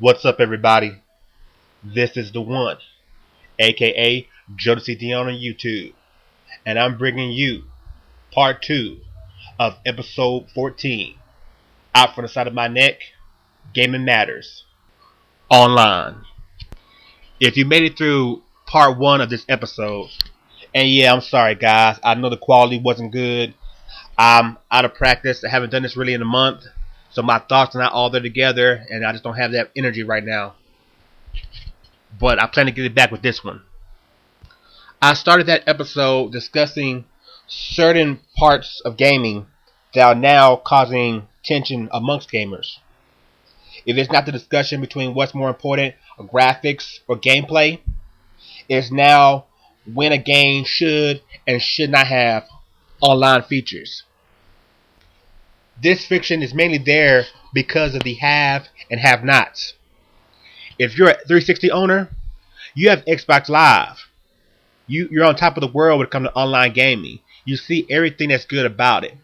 What's up, everybody? This is the one, aka Jodecideion on YouTube, and I'm bringing you part 2 of episode 14. Out from the side of my neck, Gaming Matters Online. If you made it through part 1 of this episode, and yeah, I'm sorry, guys. I know the quality wasn't good. I'm out of practice. I haven't done this really in a month, so my thoughts are not all there together, and I just don't have that energy right now. But I plan to get it back with this one. I started that episode discussing certain parts of gaming that are now causing tension amongst gamers. If it's not the discussion between what's more important, graphics or gameplay, it's now when a game should and should not have online features. This fiction is mainly there because of the have and have nots. If you're a 360 owner, you have Xbox Live. You're on top of the world when it comes to online gaming. You see everything that's good about it.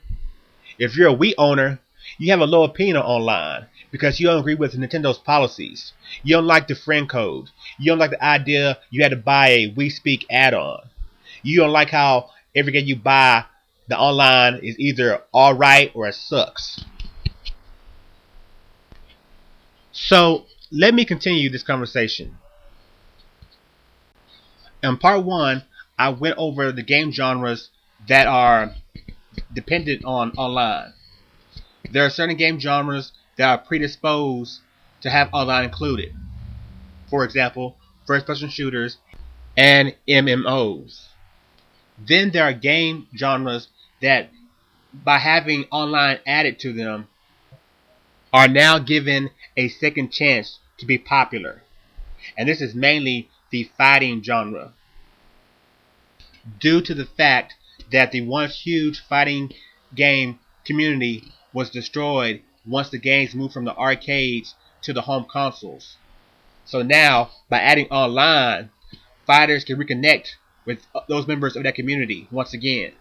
If you're a Wii owner, you have a low opinion online because you don't agree with Nintendo's policies. You don't like the friend code. You don't like the idea you had to buy a Wii Speak add-on. You don't like how every game you buy, the online is either alright or it sucks. So, let me continue this conversation. In part 1, I went over the game genres that are dependent on online. There are certain game genres that are predisposed to have online included. For example, first-person shooters and MMOs. Then there are game genres that, by having online added to them, are now given a second chance to be popular. And this is mainly the fighting genre, due to the fact that the once huge fighting game community was destroyed once the games moved from the arcades to the home consoles. So now, by adding online, fighters can reconnect with those members of that community once again.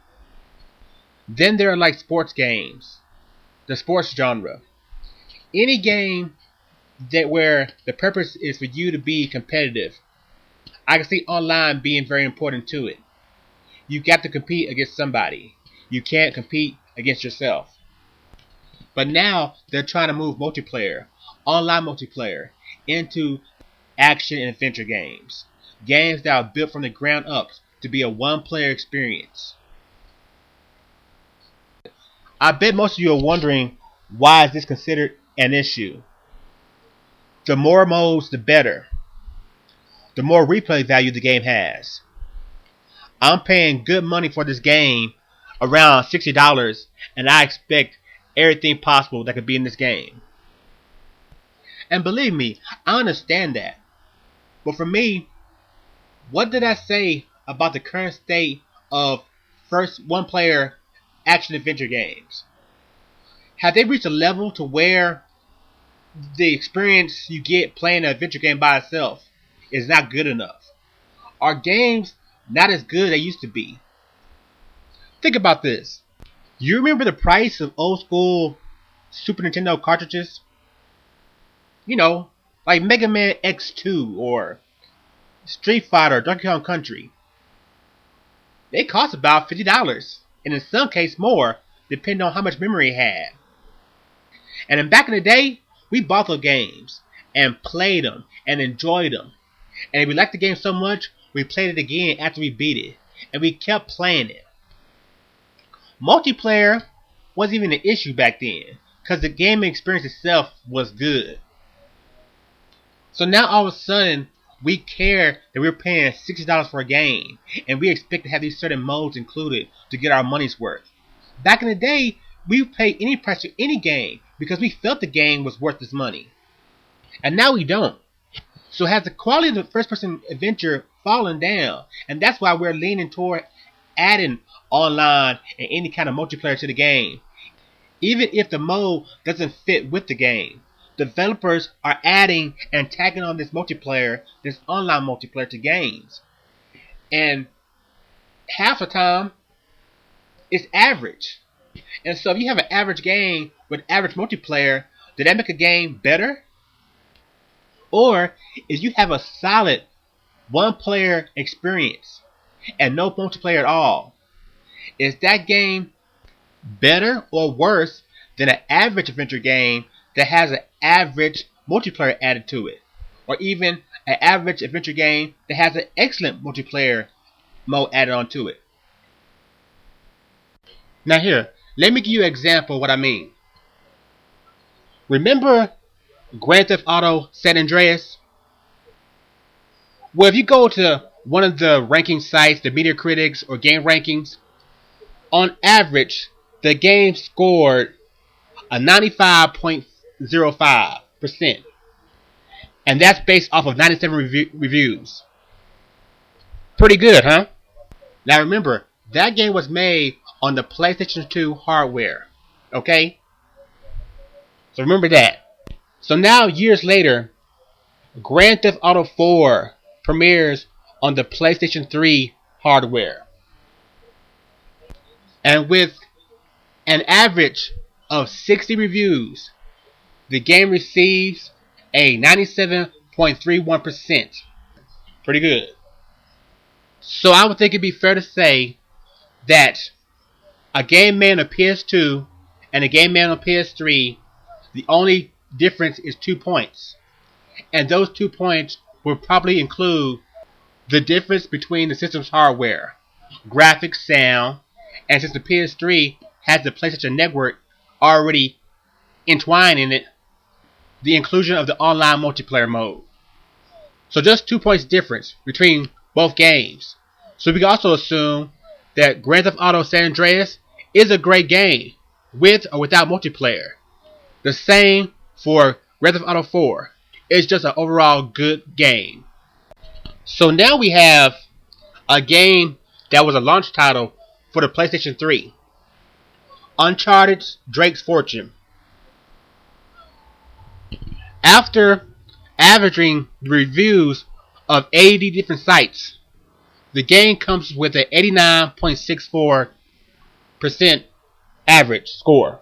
Then there are like sports games, the sports genre. Any game that where the purpose is for you to be competitive, I can see online being very important to it. You got to compete against somebody. You can't compete against yourself. But now they're trying to move multiplayer, online multiplayer, into action and adventure games. Games that are built from the ground up to be a one-player experience. I bet most of you are wondering, why is this considered an issue? The more modes, the better. The more replay value the game has. I'm paying good money for this game, around $60, and I expect everything possible that could be in this game. And believe me, I understand that. But for me, what did I say about the current state of first one-player action-adventure games? Have they reached a level to where the experience you get playing an adventure game by itself is not good enough? Are games not as good as they used to be? Think about this. You remember the price of old school Super Nintendo cartridges? You know, like Mega Man X2 or Street Fighter, Donkey Kong Country. They cost about $50, and in some cases more, depending on how much memory it had. And then back in the day, we bought those games and played them and enjoyed them. And if we liked the game so much, we played it again after we beat it, and we kept playing it. Multiplayer wasn't even an issue back then, because the gaming experience itself was good. So now all of a sudden, we care that we're paying $60 for a game, and we expect to have these certain modes included to get our money's worth. Back in the day, we would pay any price for any game because we felt the game was worth this money. And now we don't. So has the quality of the first-person adventure fallen down? And that's why we're leaning toward adding online and any kind of multiplayer to the game. Even if the mode doesn't fit with the game, developers are adding and tagging on this multiplayer, this online multiplayer to games. And half the time, it's average. And so if you have an average game with average multiplayer, did that make a game better? Or if you have a solid one-player experience and no multiplayer at all, is that game better or worse than an average adventure game that has an average multiplayer added to it? Or even an average adventure game that has an excellent multiplayer mode added onto it? Now here, let me give you an example of what I mean. Remember Grand Theft Auto San Andreas? Well, if you go to one of the ranking sites, the Metacritics or Game Rankings, on average, the game scored a 95.05%. And that's based off of 97 reviews. Pretty good, huh? Now remember, that game was made on the PlayStation 2 hardware. Okay? So remember that. So now, years later, Grand Theft Auto 4 premieres on the PlayStation 3 hardware. And with an average of 60 reviews, the game receives a 97.31%. Pretty good. So I would think it'd be fair to say that a game made on PS2 and a game made on PS3, the only difference is 2 points. And those 2 points will probably include the difference between the system's hardware, graphics, sound, and since the PS3 has the PlayStation Network already entwined in it, the inclusion of the online multiplayer mode. So just 2 points difference between both games. So we can also assume that Grand Theft Auto San Andreas is a great game, with or without multiplayer. The same for Grand Theft Auto 4. It's just an overall good game. So now we have a game that was a launch title for the PlayStation 3. Uncharted Drake's Fortune. After averaging the reviews of 80 different sites, the game comes with an 89.64% average score.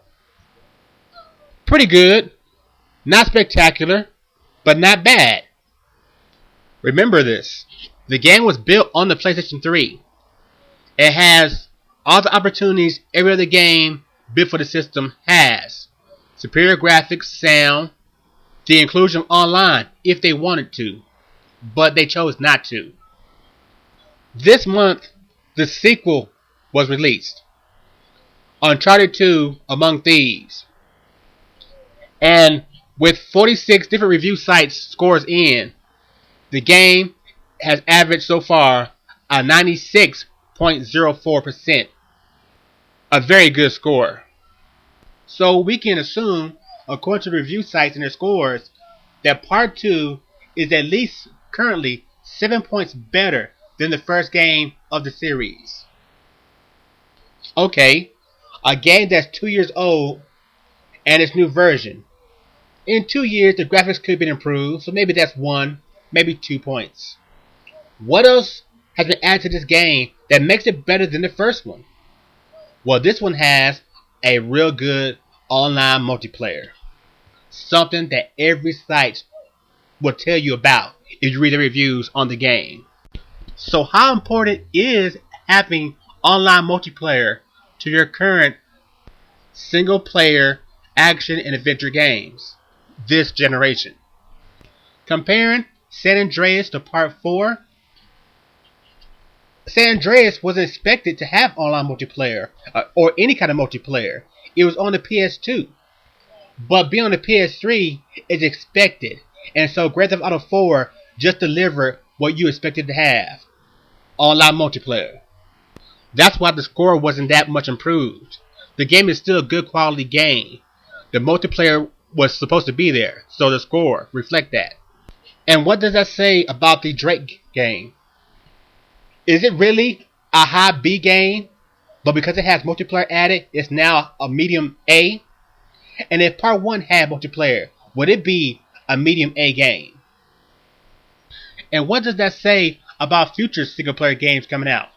Pretty good. Not spectacular, but not bad. Remember this. The game was built on the PlayStation 3. It has all the opportunities every other game built for the system has. Superior graphics, sound, the inclusion of online if they wanted to, but they chose not to. This month, the sequel was released, Uncharted 2 Among Thieves. And with 46 different review sites scores in, the game has averaged so far a 96.04%. A very good score. So we can assume, according to the review sites and their scores, that Part 2 is at least currently 7 points better than the first game of the series. Okay, a game that's 2 years old and its new version. In 2 years, the graphics could have been improved, so maybe that's 1, maybe 2 points. What else has been added to this game that makes it better than the first one? Well, this one has a real good online multiplayer. Something that every site will tell you about if you read the reviews on the game. So how important is having online multiplayer to your current single player action and adventure games this generation? Comparing San Andreas to Part 4, San Andreas wasn't expected to have online multiplayer or any kind of multiplayer. It was on the PS2. But being on the PS3 is expected. And so Grand Theft Auto 4 just delivered what you expected to have. Online multiplayer. That's why the score wasn't that much improved. The game is still a good quality game. The multiplayer was supposed to be there, so the score reflect that. And what does that say about the Drake game? Is it really a high B game, but because it has multiplayer added, it's now a medium A? And if Part 1 had multiplayer, would it be a medium A game? And what does that say about future single player games coming out?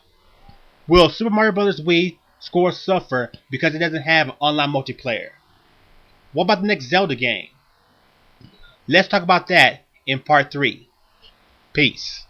Will Super Mario Bros. Wii scores suffer because it doesn't have online multiplayer? What about the next Zelda game? Let's talk about that in part 3. Peace.